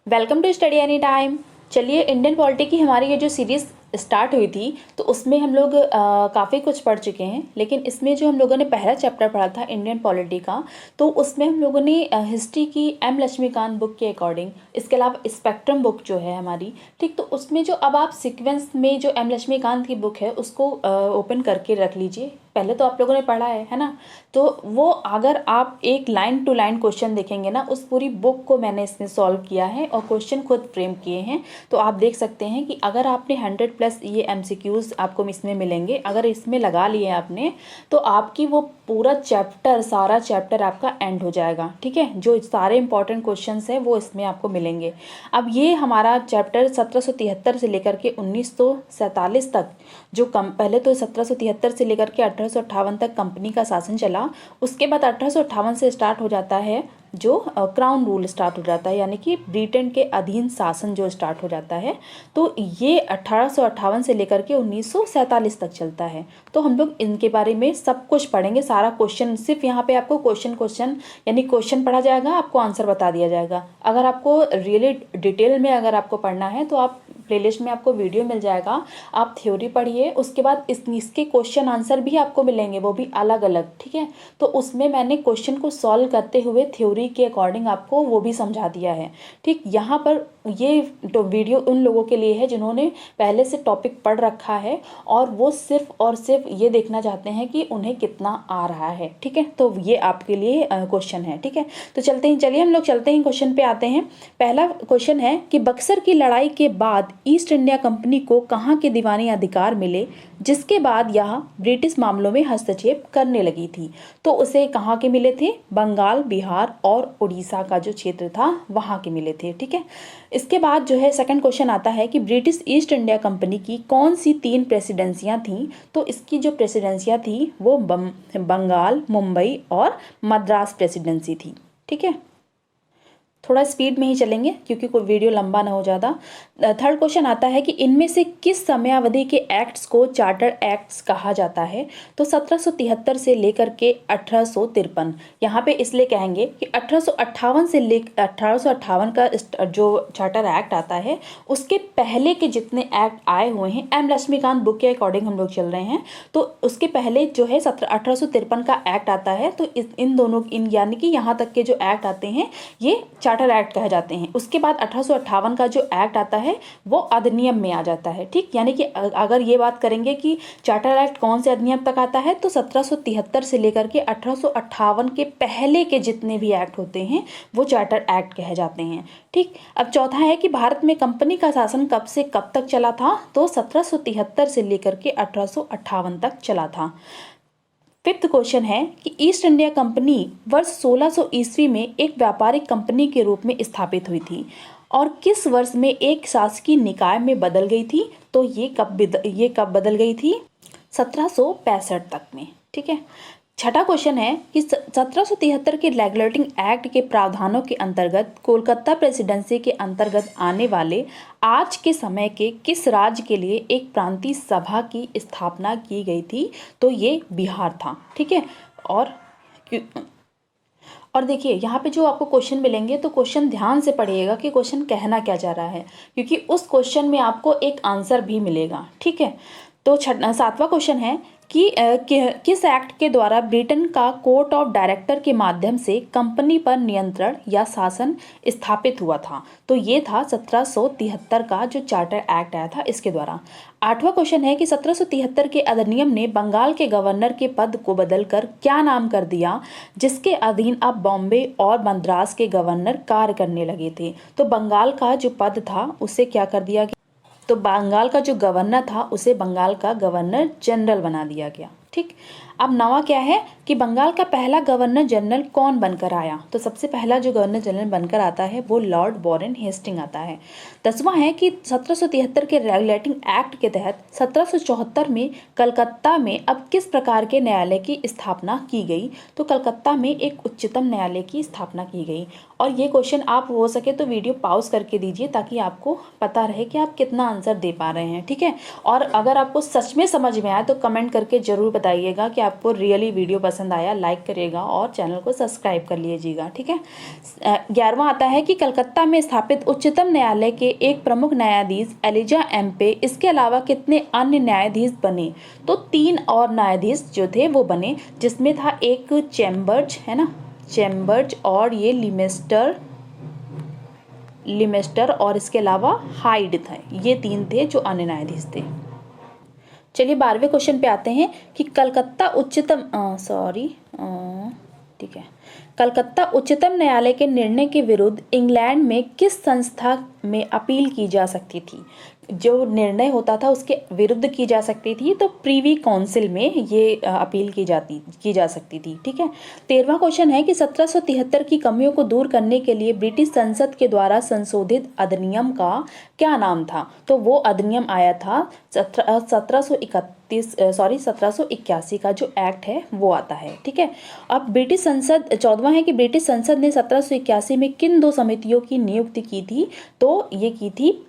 Welcome to study any time. चलिए, Indian polity की हमारी ये जो सीरीज़ स्टार्ट हुई थी तो उसमें हम लोग काफ़ी कुछ पढ़ चुके हैं, लेकिन इसमें जो हम लोगों ने पहला चैप्टर पढ़ा था इंडियन पॉलिटी का, तो उसमें हम लोगों ने हिस्ट्री की एम लक्ष्मीकांत बुक के अकॉर्डिंग, इसके अलावा स्पेक्ट्रम बुक जो है हमारी, ठीक, तो उसमें जो अब आप सीक्वेंस में जो एम लक्ष्मीकांत की बुक है उसको ओपन करके रख लीजिए। पहले तो आप लोगों ने पढ़ा है ना, तो वो अगर आप एक लाइन टू लाइन क्वेश्चन देखेंगे ना, उस पूरी बुक को मैंने इसमें सॉल्व किया है और क्वेश्चन खुद फ्रेम किए हैं। तो आप देख सकते हैं कि अगर आपने 100+ ये MCQs आपको इसमें मिलेंगे, अगर इसमें लगा लिए आपने तो आपकी वो पूरा चैप्टर, सारा चैप्टर आपका एंड हो जाएगा। ठीक है, जो सारे इंपॉर्टेंट क्वेश्चंस हैं वो इसमें आपको मिलेंगे। अब ये हमारा चैप्टर 1773 से लेकर के 1947 तक, जो पहले तो 1773 से लेकर के 1858 तक कंपनी का शासन चला। उसके बाद 1858 से स्टार्ट हो जाता है जो क्राउन रूल स्टार्ट हो जाता है, यानी कि ब्रिटेन के अधीन शासन जो स्टार्ट हो जाता है। तो ये 1858 से लेकर के 1947 तक चलता है। तो हम लोग इनके बारे में सब कुछ पढ़ेंगे, सारा क्वेश्चन, सिर्फ यहाँ पे आपको क्वेश्चन यानी क्वेश्चन पढ़ा जाएगा, आपको आंसर बता दिया जाएगा। अगर आपको रियली डिटेल में अगर आपको पढ़ना है तो आप प्लेलिस्ट में आपको वीडियो मिल जाएगा, आप थ्योरी पढ़िए, उसके बाद इसके क्वेश्चन आंसर भी आपको मिलेंगे, वो भी अलग अलग। ठीक है, तो उसमें मैंने क्वेश्चन को सॉल्व करते हुए थ्योरी के अकॉर्डिंग आपको वो भी समझा दिया है। ठीक, यहाँ पर ये तो वीडियो उन लोगों के लिए है जिन्होंने पहले से टॉपिक पढ़ रखा है और वो सिर्फ और सिर्फ ये देखना चाहते हैं कि उन्हें कितना आ रहा है। ठीक है, तो ये आपके लिए क्वेश्चन है। ठीक है, तो चलिए हम लोग चलते हैं, क्वेश्चन पे आते हैं। पहला क्वेश्चन है कि बक्सर की लड़ाई के बाद ईस्ट इंडिया कंपनी को कहाँ के दीवानी अधिकार मिले, जिसके बाद यह ब्रिटिश मामलों में हस्तक्षेप करने लगी थी। तो उसे कहाँ के मिले थे? बंगाल, बिहार और उड़ीसा का जो क्षेत्र था वहाँ के मिले थे। ठीक है, इसके बाद जो है सेकंड क्वेश्चन आता है कि ब्रिटिश ईस्ट इंडिया कंपनी की कौन सी 3 प्रेसिडेंसियाँ थीं। तो इसकी जो प्रेसिडेंसियाँ थी वो बंगाल, मुंबई और मद्रास प्रेसिडेंसी थी। ठीक है, थोड़ा स्पीड में ही चलेंगे क्योंकि कोई वीडियो लंबा ना हो ज़्यादा। थर्ड क्वेश्चन आता है कि इनमें से किस समयावधि के एक्ट्स को चार्टर एक्ट्स कहा जाता है। तो 1773 से लेकर के 1853, यहाँ पे इसलिए कहेंगे कि 1858 से लेकर 1858 का जो चार्टर एक्ट आता है, उसके पहले के जितने एक्ट आए हुए हैं, एम लक्ष्मीकांत बुक के अकॉर्डिंग हम लोग चल रहे हैं, तो उसके पहले जो है 1853 का एक्ट आता है। तो इन दोनों यानी कि यहाँ तक के जो एक्ट आते हैं ये चार्टर एक्ट कहे जाते हैं। उसके बाद 1858 का जो एक्ट आता है वो अधिनियम में आ जाता है। ठीक, यानी कि अगर ये बात करेंगे कि चार्टर एक्ट कौन से अधिनियम तक आता है, तो 1773 से लेकर के 1858 के पहले के जितने भी एक्ट होते हैं वो चार्टर एक्ट कहे जाते हैं। ठीक, अब चौथा है कि भारत में कंपनी का शासन कब से कब तक चला था। तो 1773 से लेकर के 1858 तक चला था। फिफ्थ क्वेश्चन है कि ईस्ट इंडिया कंपनी वर्ष 1600 ईस्वी में एक व्यापारिक कंपनी के रूप में स्थापित हुई थी और किस वर्ष में एक शासकीय निकाय में बदल गई थी। तो ये कब बदल गई थी? 1765 तक में। ठीक है, छठा क्वेश्चन है कि 1773 के रेगुलेटिंग एक्ट के प्रावधानों के अंतर्गत कोलकाता प्रेसिडेंसी के अंतर्गत आने वाले आज के समय के किस राज्य के लिए एक प्रांतीय सभा की स्थापना की गई थी। तो ये बिहार था। ठीक है, और देखिए यहाँ पे जो आपको क्वेश्चन मिलेंगे तो क्वेश्चन ध्यान से पढ़िएगा कि क्वेश्चन कहना क्या चाह रहा है, क्योंकि उस क्वेश्चन में आपको एक आंसर भी मिलेगा। ठीक है, तो सातवां क्वेश्चन है कि किस एक्ट के द्वारा ब्रिटेन का कोर्ट ऑफ डायरेक्टर के माध्यम से कंपनी पर नियंत्रण या शासन स्थापित हुआ था। तो ये था 1773 का जो चार्टर एक्ट आया था, इसके द्वारा। आठवां क्वेश्चन है कि 1773 के अधिनियम ने बंगाल के गवर्नर के पद को बदलकर क्या नाम कर दिया, जिसके अधीन अब बॉम्बे और मद्रास के गवर्नर कार्य करने लगे थे। तो बंगाल का जो पद था उसे क्या कर दिया गया? तो बंगाल का जो गवर्नर था उसे बंगाल का गवर्नर जनरल बना दिया गया। ठीक, अब नवा क्या है कि बंगाल का पहला गवर्नर जनरल कौन बनकर आया। तो सबसे पहला जो गवर्नर जनरल बनकर आता है वो लॉर्ड वॉरेन हेस्टिंग आता है। 10वां है कि 1773 के रेगुलेटिंग एक्ट के तहत 1774 में कलकत्ता में अब किस प्रकार के न्यायालय की स्थापना की गई। तो कलकत्ता में एक उच्चतम न्यायालय की स्थापना की गई। और ये क्वेश्चन आप हो सके तो वीडियो पॉज करके दीजिए ताकि आपको पता रहे कि आप कितना आंसर दे पा रहे हैं। ठीक है, और अगर आपको सच में समझ में आए तो कमेंट करके जरूर बताइएगा कि आपको रियली वीडियो पसंद आया लाइक करिएगा और चैनल को सब्सक्राइब कर लीजिएगा, ठीक है। 11वां आता है कि कलकत्ता में स्थापित उच्चतम न्यायालय के एक प्रमुख न्यायाधीश एलिजा एम्पे, इसके अलावा कितने अन्य न्यायाधीश बने? तो 3 और न्यायाधीश जो थे वो बने, जिसमें था एक चैम्बर्स, है ना, चैम्बर्स, और ये लिमेस्टर और इसके अलावा हाइड थे। ये 3 थे जो अन्य न्यायाधीश थे। चलिए 12वें क्वेश्चन पे आते हैं कि कलकत्ता उच्चतम ठीक है, कलकत्ता उच्चतम न्यायालय के निर्णय के विरुद्ध इंग्लैंड में किस संस्था में अपील की जा सकती थी? जो निर्णय होता था उसके विरुद्ध की जा सकती थी, तो प्रीवी काउंसिल में ये अपील की जा सकती थी, ठीक है। 13वां क्वेश्चन है कि 1773 की कमियों को दूर करने के लिए ब्रिटिश संसद के द्वारा संशोधित अधिनियम का क्या नाम था? तो वो अधिनियम आया था 1781 का जो एक्ट है वो आता है, ठीक है। अब ब्रिटिश संसद 14वां है कि ब्रिटिश संसद ने 1781 में किन 2 समितियों की नियुक्ति की थी? तो ये की थी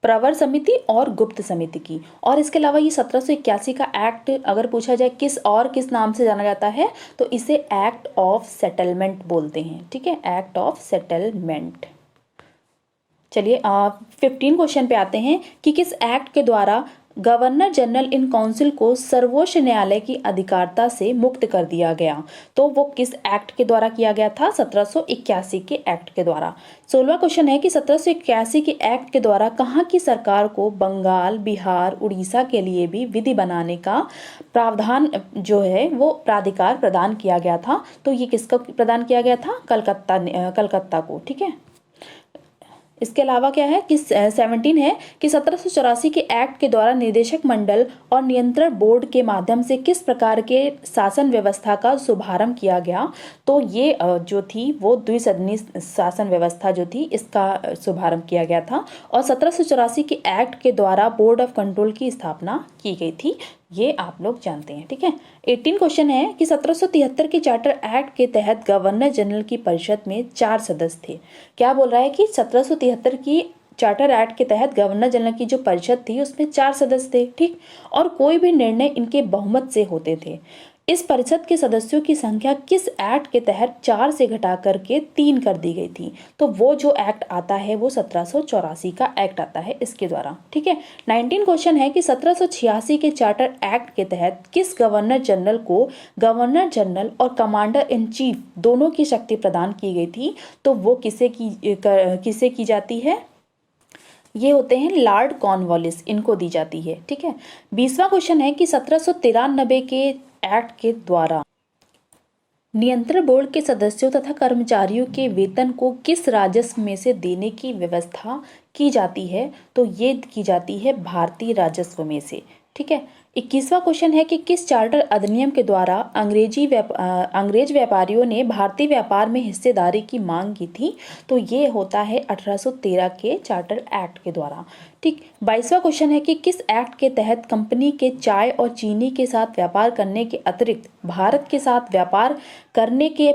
प्रवर समिति और गुप्त समिति की। और इसके अलावा ये 1781 का एक्ट अगर पूछा जाए किस नाम से जाना जाता है, तो इसे एक्ट ऑफ सेटलमेंट बोलते हैं, ठीक है, एक्ट ऑफ सेटलमेंट। चलिए 15 क्वेश्चन पे आते हैं कि किस एक्ट के द्वारा गवर्नर जनरल इन काउंसिल को सर्वोच्च न्यायालय की अधिकारिता से मुक्त कर दिया गया? तो वो किस एक्ट के द्वारा किया गया था? 1781 के एक्ट के द्वारा। 16वां क्वेश्चन है कि 1781 के एक्ट के द्वारा कहाँ की सरकार को बंगाल, बिहार, उड़ीसा के लिए भी विधि बनाने का प्रावधान जो है वो प्राधिकार प्रदान किया गया था? तो ये किसको प्रदान किया गया था? कलकत्ता को, ठीक है। इसके अलावा क्या है कि 17 है कि 1784 के एक्ट के द्वारा निदेशक मंडल और नियंत्रण बोर्ड के माध्यम से किस प्रकार के शासन व्यवस्था का शुभारंभ किया गया? तो ये जो थी वो द्विसदनी शासन व्यवस्था जो थी इसका शुभारंभ किया गया था। और 1784 के एक्ट के द्वारा बोर्ड ऑफ कंट्रोल की स्थापना की गई थी, ये आप लोग जानते हैं, ठीक है। 18 क्वेश्चन है कि 1773 के चार्टर एक्ट के तहत गवर्नर जनरल की परिषद में 4 सदस्य थे। क्या बोल रहा है कि 1773 की चार्टर एक्ट के तहत गवर्नर जनरल की जो परिषद थी उसमें 4 सदस्य थे, ठीक, और कोई भी निर्णय इनके बहुमत से होते थे। इस परिषद के सदस्यों की संख्या किस एक्ट के तहत 4 से घटा करके 3 कर दी गई थी? तो वो जो एक्ट आता है वो 1784 का एक्ट आता है इसके द्वारा, ठीक है। 19 क्वेश्चन है कि 1786 के चार्टर एक्ट के तहत किस गवर्नर जनरल को गवर्नर जनरल और कमांडर इन चीफ दोनों की शक्ति प्रदान की गई थी? तो वो किसे की जाती है? ये होते हैं लॉर्ड कॉर्नवालिस, इनको दी जाती है, ठीक है। 20वां क्वेश्चन है कि 1793 के एक्ट के द्वारा नियंत्रण बोर्ड के सदस्यों तथा कर्मचारियों के वेतन को किस राजस्व में से देने की व्यवस्था की जाती है? तो ये की जाती है भारतीय राजस्व में से, ठीक है। 21वां क्वेश्चन है कि किस चार्टर अधिनियम के द्वारा अंग्रेज व्यापारियों ने भारतीय व्यापार में हिस्सेदारी की मांग की थी? तो ये होता है 1813 के चार्टर एक्ट के द्वारा, ठीक। 22वां क्वेश्चन है कि किस एक्ट के तहत कंपनी के चाय और चीनी के साथ व्यापार करने के अतिरिक्त भारत के साथ व्यापार करने के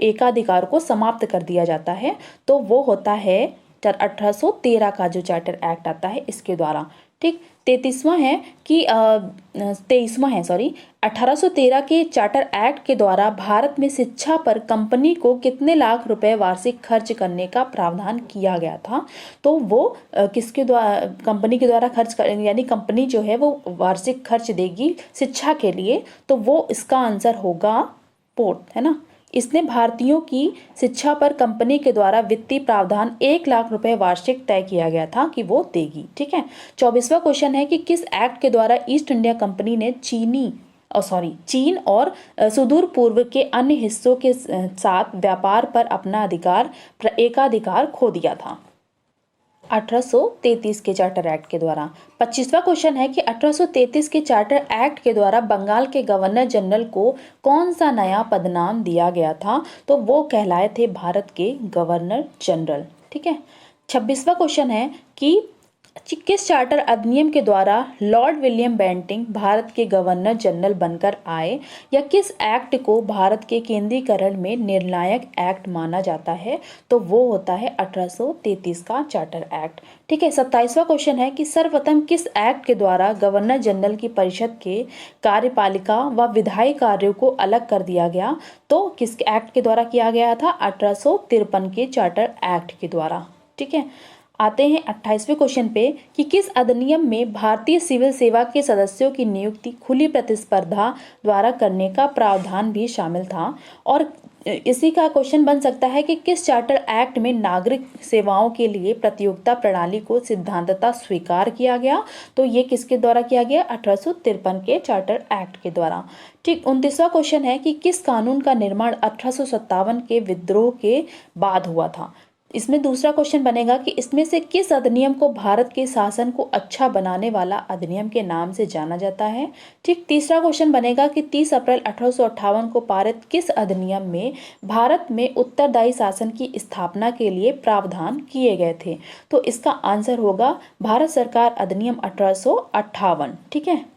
एकाधिकार को समाप्त कर दिया जाता है? तो वो होता है 1813 का जो चार्टर एक्ट आता है इसके द्वारा, ठीक। 23वां है कि 1813 के चार्टर एक्ट के द्वारा भारत में शिक्षा पर कंपनी को कितने लाख रुपए वार्षिक खर्च करने का प्रावधान किया गया था? तो वो किसके द्वारा, कंपनी के द्वारा खर्च कर, यानी कंपनी जो है वो वार्षिक खर्च देगी शिक्षा के लिए, तो वो इसका आंसर होगा पोर्ट, है ना। इसने भारतीयों की शिक्षा पर कंपनी के द्वारा वित्तीय प्रावधान 1 लाख रुपए वार्षिक तय किया गया था कि वो देगी, ठीक है। 24वां क्वेश्चन है कि किस एक्ट के द्वारा ईस्ट इंडिया कंपनी ने चीन और सुदूर पूर्व के अन्य हिस्सों के साथ व्यापार पर अपना एकाधिकार खो दिया था? 1833 के चार्टर एक्ट के द्वारा। 25वां क्वेश्चन है कि 1833 के चार्टर एक्ट के द्वारा बंगाल के गवर्नर जनरल को कौन सा नया पदनाम दिया गया था? तो वो कहलाए थे भारत के गवर्नर जनरल, ठीक है। 26वां क्वेश्चन है कि किस चार्टर अधिनियम के द्वारा लॉर्ड विलियम बेंटिंक भारत के गवर्नर जनरल बनकर आए, या किस एक्ट को भारत के केंद्रीकरण में निर्णायक एक्ट माना जाता है? तो वो होता है 1833 का चार्टर एक्ट। ठीक है। 27वां क्वेश्चन है कि सर्वप्रथम किस एक्ट के द्वारा गवर्नर जनरल की परिषद के कार्यपालिका व विधायी कार्यों को अलग कर दिया गया? तो किस एक्ट के द्वारा किया गया था? 1853 के चार्टर एक्ट के द्वारा। ठीक है। आते हैं 28वें क्वेश्चन पे कि किस अधिनियम में भारतीय सिविल सेवा के सदस्यों की नियुक्ति खुली प्रतिस्पर्धा द्वारा करने का प्रावधान भी शामिल था? और इसी का क्वेश्चन बन सकता है कि किस चार्टर एक्ट में नागरिक सेवाओं के लिए प्रतियोगिता प्रणाली को सिद्धांततः स्वीकार किया गया? तो ये किसके द्वारा किया गया? 1853 के चार्टर एक्ट के द्वारा। ठीक। 29वां क्वेश्चन है कि किस कानून का निर्माण 1857 के विद्रोह के बाद हुआ था? इसमें दूसरा क्वेश्चन बनेगा कि इसमें से किस अधिनियम को भारत के शासन को अच्छा बनाने वाला अधिनियम के नाम से जाना जाता है? ठीक। तीसरा क्वेश्चन बनेगा कि 30 अप्रैल 1858 को पारित किस अधिनियम में भारत में उत्तरदायी शासन की स्थापना के लिए प्रावधान किए गए थे? तो इसका आंसर होगा भारत सरकार अधिनियम 1858। ठीक है।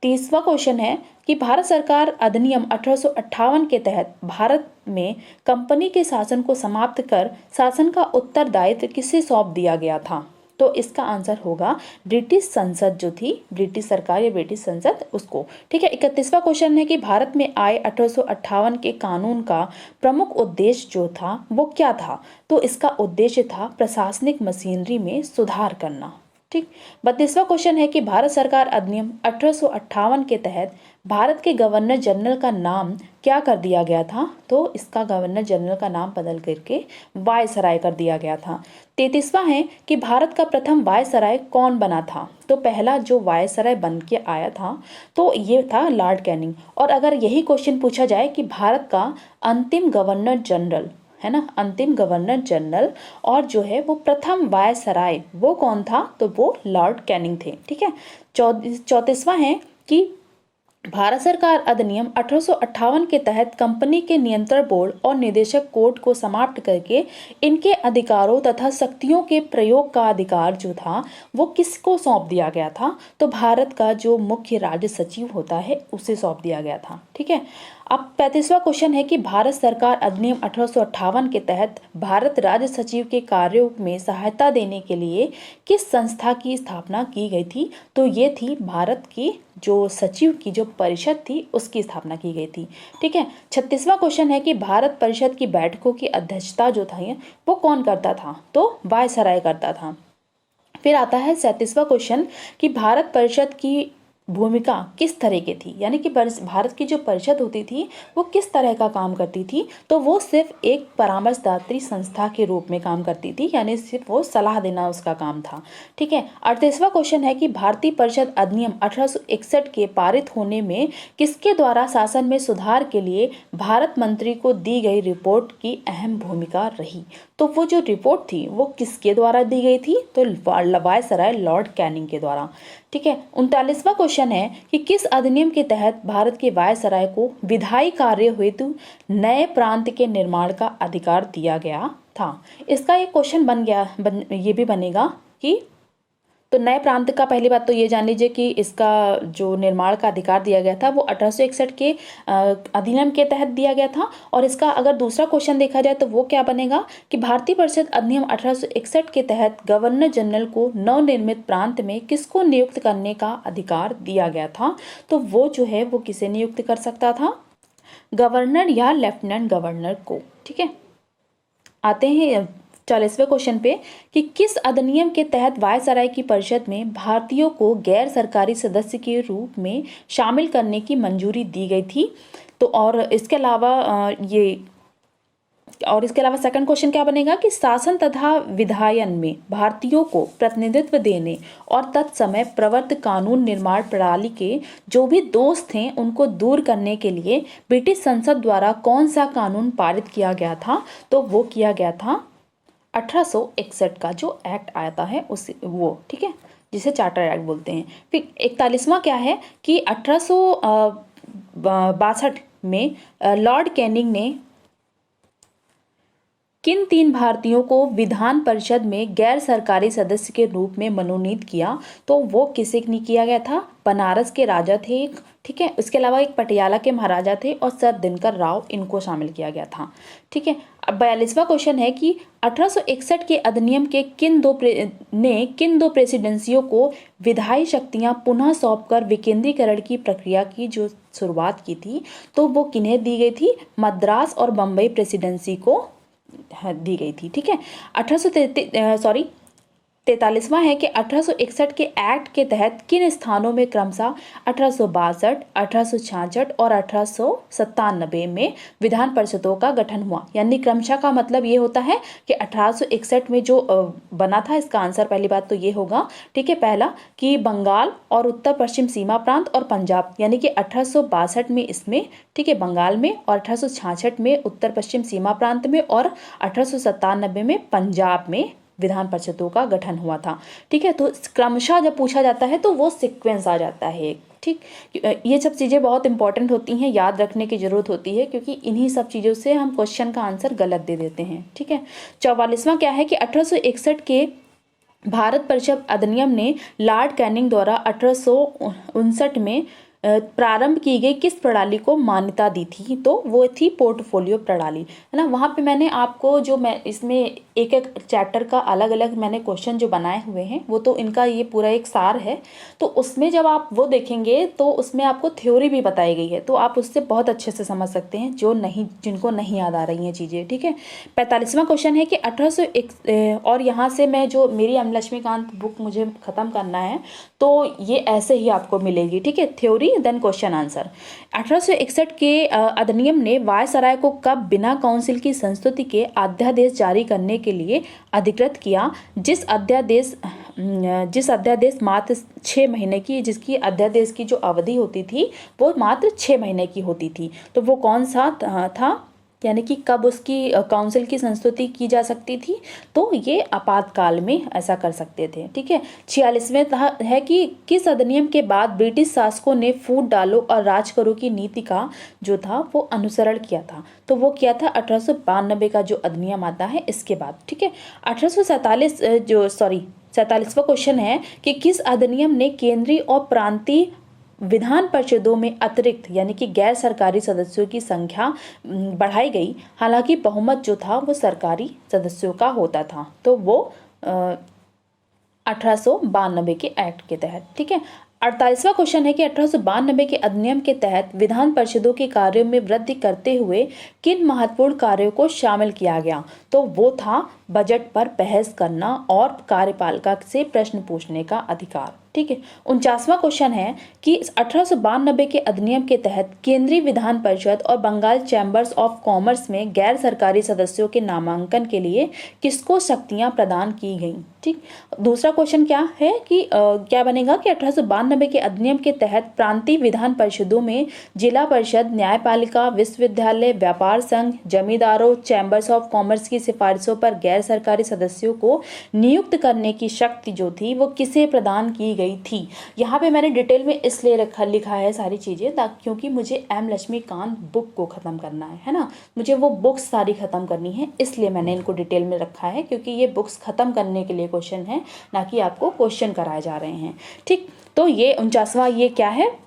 30वां क्वेश्चन है कि भारत सरकार अधिनियम 1858 के तहत भारत में कंपनी के शासन को समाप्त कर शासन का उत्तरदायित्व किसे सौंप दिया गया था? तो इसका आंसर होगा ब्रिटिश संसद जो थी, ब्रिटिश सरकार या ब्रिटिश संसद उसको। ठीक है। 31वां क्वेश्चन है कि भारत में आए 1858 के कानून का प्रमुख उद्देश्य जो था वो क्या था? तो इसका उद्देश्य था प्रशासनिक मशीनरी में सुधार करना। ठीक। 32वां क्वेश्चन है कि भारत सरकार अधिनियम 1858 के तहत भारत के गवर्नर जनरल का नाम क्या कर दिया गया था? तो इसका गवर्नर जनरल का नाम बदल करके वायसराय कर दिया गया था। 33वां है कि भारत का प्रथम वायसराय कौन बना था? तो पहला जो वायसराय बन के आया था तो ये था लॉर्ड कैनिंग। और अगर यही क्वेश्चन पूछा जाए कि भारत का अंतिम गवर्नर जनरल है ना, अंतिम गवर्नर जनरल और जो है वो प्रथम वायसराय वो कौन था? तो वो लॉर्ड कैनिंग थे। ठीक है। 34वां है कि भारत सरकार अधिनियम 1858 के तहत कंपनी के नियंत्रण बोर्ड और निदेशक कोर्ट को समाप्त करके इनके अधिकारों तथा शक्तियों के प्रयोग का अधिकार जो था वो किसको सौंप दिया गया था? तो भारत का जो मुख्य राज्य सचिव होता है उसे सौंप दिया गया था। ठीक है। अब 35वां क्वेश्चन है कि भारत सरकार अधिनियम 1858 के तहत भारत राज्य सचिव के कार्यों में सहायता देने के लिए किस संस्था की स्थापना की गई थी? तो ये थी भारत की जो सचिव की जो परिषद थी उसकी स्थापना की गई थी। ठीक है। 36वां क्वेश्चन है कि भारत परिषद की बैठकों की अध्यक्षता जो था वो कौन करता था? तो वायसराय करता था। फिर आता है 37वां क्वेश्चन कि भारत परिषद की भूमिका किस तरह की थी, यानी कि भारत की जो परिषद होती थी वो किस तरह का काम करती थी? तो वो सिर्फ एक परामर्शदात्री संस्था के रूप में काम करती थी, यानी सिर्फ वो सलाह देना उसका काम था। ठीक है। 38वां क्वेश्चन है कि भारतीय परिषद अधिनियम 1861 के पारित होने में किसके द्वारा शासन में सुधार के लिए भारत मंत्री को दी गई रिपोर्ट की अहम भूमिका रही? तो वो जो रिपोर्ट थी वो किसके द्वारा दी गई थी? तो वायसराय लॉर्ड कैनिंग के द्वारा। ठीक है। 39वां क्वेश्चन है कि किस अधिनियम के तहत भारत के वायसराय को विधायी कार्य हेतु नए प्रांत के निर्माण का अधिकार दिया गया था? इसका एक क्वेश्चन ये भी बनेगा कि तो नए प्रांत का पहली बात तो ये जान लीजिए कि इसका जो निर्माण का अधिकार दिया गया था वो 1861 के अधिनियम के तहत दिया गया था। और इसका अगर दूसरा क्वेश्चन देखा जाए तो वो क्या बनेगा कि भारतीय परिषद अधिनियम 1861 के तहत गवर्नर जनरल को नवनिर्मित प्रांत में किसको नियुक्त करने का अधिकार दिया गया था? तो वो जो है वो किसे नियुक्त कर सकता था? गवर्नर या लेफ्टिनेंट गवर्नर को। ठीक है। आते हैं 40वें क्वेश्चन पे कि किस अधिनियम के तहत वायसराय की परिषद में भारतीयों को गैर सरकारी सदस्य के रूप में शामिल करने की मंजूरी दी गई थी? तो और इसके अलावा सेकंड क्वेश्चन क्या बनेगा कि शासन तथा विधायन में भारतीयों को प्रतिनिधित्व देने और तत्समय प्रवर्त कानून निर्माण प्रणाली के जो भी दोष थे उनको दूर करने के लिए ब्रिटिश संसद द्वारा कौन सा कानून पारित किया गया था? तो वो किया गया था 1861 का जो एक्ट आता है उस वो। ठीक है। जिसे चार्टर एक्ट बोलते हैं। फिर 41वां क्या है कि 1862 में लॉर्ड कैनिंग ने किन 3 भारतीयों को विधान परिषद में गैर सरकारी सदस्य के रूप में मनोनीत किया? तो वो किसे नहीं किया गया था? बनारस के राजा थे एक, ठीक है, उसके अलावा एक पटियाला के महाराजा थे और सर दिनकर राव, इनको शामिल किया गया था, ठीक है। अब 42वां क्वेश्चन है कि 1861 के अधिनियम के किन दो प्रेसिडेंसियों को विधायी शक्तियां पुनः सौंपकर विकेंद्रीकरण की प्रक्रिया की जो शुरुआत की थी, तो वो किन्हें दी गई थी? मद्रास और बम्बई प्रेसिडेंसी को दी गई थी, ठीक है। 43वां है कि 1861 के एक्ट के तहत किन स्थानों में क्रमशः 1862, 1866 और 1897 में विधान परिषदों का गठन हुआ? यानी क्रमशः का मतलब ये होता है कि 1861 में जो बना था, इसका आंसर पहली बात तो ये होगा, ठीक है, पहला कि बंगाल और उत्तर पश्चिम सीमा प्रांत और पंजाब, यानी कि 1862 में इसमें, ठीक है, बंगाल में, और 1866 में उत्तर पश्चिम सीमा प्रांत में, और 1897 में पंजाब में विधान परिषदों का गठन हुआ था, ठीक है। तो क्रमशः जब पूछा जाता है तो वो सीक्वेंस आ जाता है, ठीक। ये सब चीज़ें बहुत इंपॉर्टेंट होती हैं, याद रखने की जरूरत होती है, क्योंकि इन्हीं सब चीज़ों से हम क्वेश्चन का आंसर गलत दे देते हैं, ठीक है। 44वां क्या है कि 1861 के भारत परिषद अधिनियम ने लॉर्ड कैनिंग द्वारा 1859 में प्रारंभ की गई किस प्रणाली को मान्यता दी थी? तो वो थी पोर्टफोलियो प्रणाली, है ना। वहाँ पे मैंने आपको जो मैं इसमें एक एक चैप्टर का अलग अलग मैंने क्वेश्चन जो बनाए हुए हैं, वो तो इनका ये पूरा एक सार है, तो उसमें जब आप वो देखेंगे तो उसमें आपको थ्योरी भी बताई गई है, तो आप उससे बहुत अच्छे से समझ सकते हैं जिनको नहीं याद आ रही हैं चीज़ें, ठीक है। 45वां क्वेश्चन है कि 1801, और यहाँ से मैं जो मेरी एम लक्ष्मीकांत बुक मुझे ख़त्म करना है, तो ये ऐसे ही आपको मिलेगी, ठीक है, थ्योरी देन क्वेश्चन आंसर। 1861 के अधिनियम ने वायसराय को कब बिना काउंसिल की संस्तुति के अध्यादेश जारी करने के लिए अधिकृत किया? जिस अध्यादेश मात्र 6 महीने की, जिसकी अध्यादेश की जो अवधि होती थी वो मात्र 6 महीने की होती थी, तो वो कौन सा था? यानी कि कब उसकी काउंसिल की संस्तुति की जा सकती थी? तो ये आपातकाल में ऐसा कर सकते थे, ठीक है। 46वें है कि किस अधिनियम के बाद ब्रिटिश शासकों ने फूट डालो और राज करो की नीति का जो था वो अनुसरण किया था? तो वो किया था 1892 का जो अधिनियम आता है इसके बाद, ठीक है। 47वां क्वेश्चन है कि किस अधिनियम ने केंद्रीय और प्रांतीय विधान परिषदों में अतिरिक्त यानी कि गैर सरकारी सदस्यों की संख्या बढ़ाई गई, हालांकि बहुमत जो था वो सरकारी सदस्यों का होता था? तो वो 1892 के एक्ट के तहत, ठीक है। 48वां क्वेश्चन है कि 1892 के अधिनियम के तहत विधान परिषदों के कार्यों में वृद्धि करते हुए किन महत्वपूर्ण कार्यों को शामिल किया गया? तो वो था बजट पर बहस करना और कार्यपालिका से प्रश्न पूछने का अधिकार, ठीक है। 49वां क्वेश्चन है कि 1892 के अधिनियम के तहत केंद्रीय विधान परिषद और बंगाल चैम्बर्स ऑफ कॉमर्स में गैर सरकारी सदस्यों के नामांकन के लिए किसको शक्तियां प्रदान की गई? ठीक। दूसरा क्वेश्चन क्या है कि क्या बनेगा कि 1892 के अधिनियम के तहत प्रांतीय विधान परिषदों में जिला परिषद, न्यायपालिका, विश्वविद्यालय, व्यापार संघ, जमींदारों, चैम्बर्स ऑफ कॉमर्स की सिफारिशों पर गैर सरकारी सदस्यों को नियुक्त करने की शक्ति जो थी वो किसे प्रदान की गई थी? यहाँ पे मैंने डिटेल में इसलिए लिखा है सारी चीज़ें क्योंकि मुझे एम लक्ष्मीकांत बुक को ख़त्म करना है ना, मुझे वो बुक्स सारी ख़त्म करनी है, इसलिए मैंने इनको डिटेल में रखा है, क्योंकि ये बुक्स ख़त्म करने के लिए क्वेश्चन है, ना कि आपको क्वेश्चन कराए जा रहे हैं। ठीक, तो ये 49वां ये क्या है?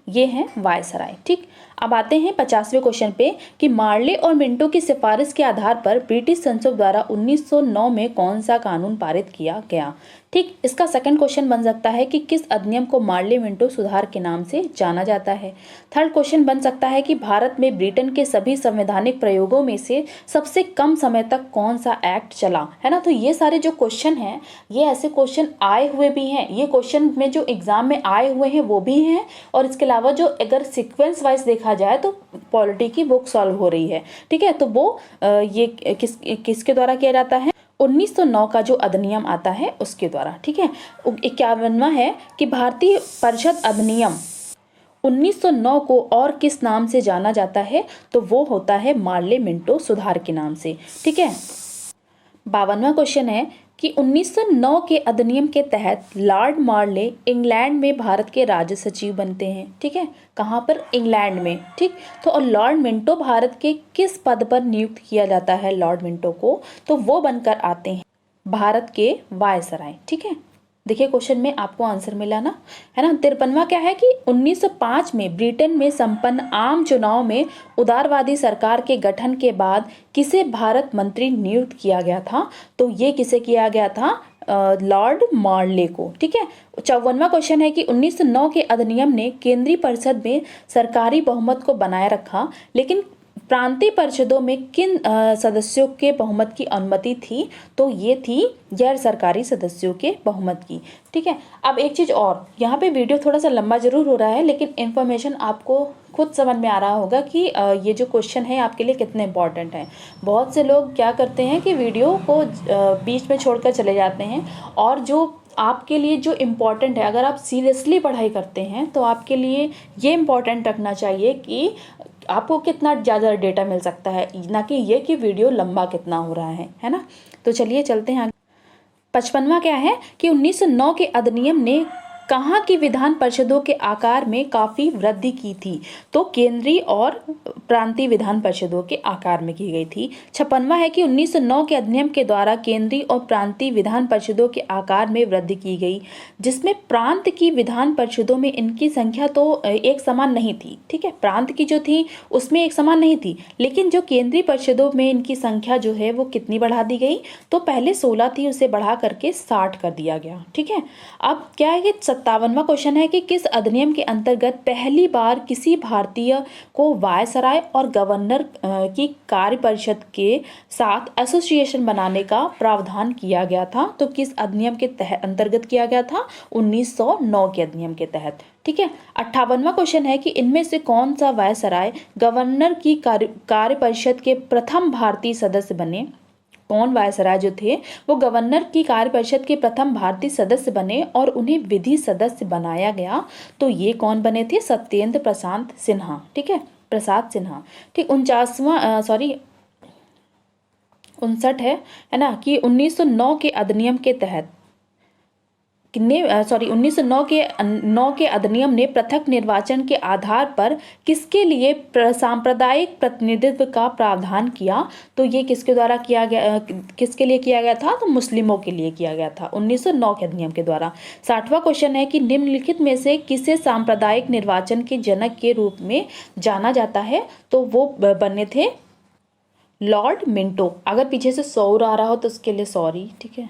ये है वायसराय। ठीक, अब आते हैं 50वें क्वेश्चन पे कि मार्ले और मिंटो की सिफारिश के आधार पर ब्रिटिश संसद द्वारा 1909 में कौन सा कानून पारित किया गया? ठीक, इसका सेकंड क्वेश्चन बन सकता है कि किस अधिनियम को मार्ले मिंटो सुधार के नाम से जाना जाता है। थर्ड क्वेश्चन बन सकता है कि भारत में ब्रिटेन के सभी संवैधानिक प्रयोगों में से सबसे कम समय तक कौन सा एक्ट चला, है ना। तो ये सारे जो क्वेश्चन हैं ये ऐसे क्वेश्चन आए हुए भी हैं, ये क्वेश्चन में जो एग्जाम में आए हुए हैं वो भी हैं, और इसके अलावा जो अगर सिक्वेंस वाइज देखा जाए तो पॉलिटी की बुक सॉल्व हो रही है। ठीक है, तो वो ये किसके द्वारा किया जाता है? 1909 का जो अधिनियम आता है उसके द्वारा। ठीक है, 51वां है कि भारतीय परिषद अधिनियम 1909 को और किस नाम से जाना जाता है? तो वो होता है मार्ले मिंटो सुधार के नाम से। ठीक है, 52वां क्वेश्चन है कि 1909 के अधिनियम के तहत लॉर्ड मार्ले इंग्लैंड में भारत के राज्य सचिव बनते हैं। ठीक है, कहाँ पर? इंग्लैंड में। ठीक, तो और लॉर्ड मिंटो भारत के किस पद पर नियुक्त किया जाता है लॉर्ड मिंटो को? तो वो बनकर आते हैं भारत के वायसराय। ठीक है, देखिए क्वेश्चन में आपको आंसर मिला ना, है ना। 53वां क्या है कि 1905 में ब्रिटेन में संपन्न आम चुनाव में उदारवादी सरकार के गठन के बाद किसे भारत मंत्री नियुक्त किया गया था? तो ये किसे किया गया था? लॉर्ड मार्ले को। ठीक है, 54वां क्वेश्चन है कि 1909 के अधिनियम ने केंद्रीय परिषद में सरकारी बहुमत को बनाए रखा, लेकिन प्रांतीय परिषदों में किन सदस्यों के बहुमत की अनुमति थी? तो ये थी गैर सरकारी सदस्यों के बहुमत की। ठीक है, अब एक चीज और, यहाँ पे वीडियो थोड़ा सा लंबा जरूर हो रहा है, लेकिन इन्फॉर्मेशन आपको खुद समझ में आ रहा होगा कि ये जो क्वेश्चन है आपके लिए कितने इंपॉर्टेंट हैं। बहुत से लोग क्या करते हैं कि वीडियो को बीच में छोड़कर चले जाते हैं, और जो आपके लिए जो इम्पोर्टेंट है, अगर आप सीरियसली पढ़ाई करते हैं तो आपके लिए ये इम्पोर्टेंट रखना चाहिए कि आपको कितना ज़्यादा डेटा मिल सकता है, ना कि ये कि वीडियो लंबा कितना हो रहा है ना। तो चलिए चलते हैं। 55वां क्या है कि 1909 के अधिनियम ने कहाँ की विधान परिषदों के आकार में काफ़ी वृद्धि की थी? तो केंद्रीय और प्रांतीय विधान परिषदों के आकार में की गई थी। 56वां है कि 1909 के अधिनियम के द्वारा केंद्रीय और प्रांतीय विधान परिषदों के आकार में वृद्धि की गई, जिसमें प्रांत की विधान परिषदों में इनकी संख्या तो एक समान नहीं थी। ठीक है, प्रांत की जो थी उसमें एक समान नहीं थी, लेकिन जो केंद्रीय परिषदों में इनकी संख्या जो है वो कितनी बढ़ा दी गई? तो पहले 16 थी, उसे बढ़ा करके 60 कर दिया गया। ठीक है, अब क्या है कि 57वां क्वेश्चन है कि किस अधिनियम के अंतर्गत पहली बार किसी भारतीय को वायसराय और गवर्नर की कार्य परिषद के साथ एसोसिएशन बनाने का प्रावधान किया गया था? तो किस अधिनियम के अंतर्गत किया गया था? 1909 के अधिनियम के तहत। ठीक है, 58वां क्वेश्चन है कि इनमें से कौन सा वायसराय गवर्नर की कार्य परिषद के प्रथम भारतीय सदस्य बने? कौन वायसराय जो थे वो गवर्नर की कार्य परिषद के प्रथम भारतीय सदस्य बने और उन्हें विधि सदस्य बनाया गया? तो ये कौन बने थे? सत्येंद्र प्रसाद सिन्हा। ठीक है, प्रसाद सिन्हा। ठीक, 59 है ना कि 1909 के अधिनियम के तहत 1909 के अधिनियम ने पृथक निर्वाचन के आधार पर किसके लिए सांप्रदायिक प्रतिनिधित्व का प्रावधान किया? तो ये किसके द्वारा किया गया, किसके लिए किया गया था? तो मुस्लिमों के लिए किया गया था 1909 के अधिनियम के द्वारा। 60वां क्वेश्चन है कि निम्नलिखित में से किसे सांप्रदायिक निर्वाचन के जनक के रूप में जाना जाता है? तो वो बने थे लॉर्ड मिंटो। अगर पीछे से शोर आ रहा हो तो उसके लिए सॉरी। ठीक है,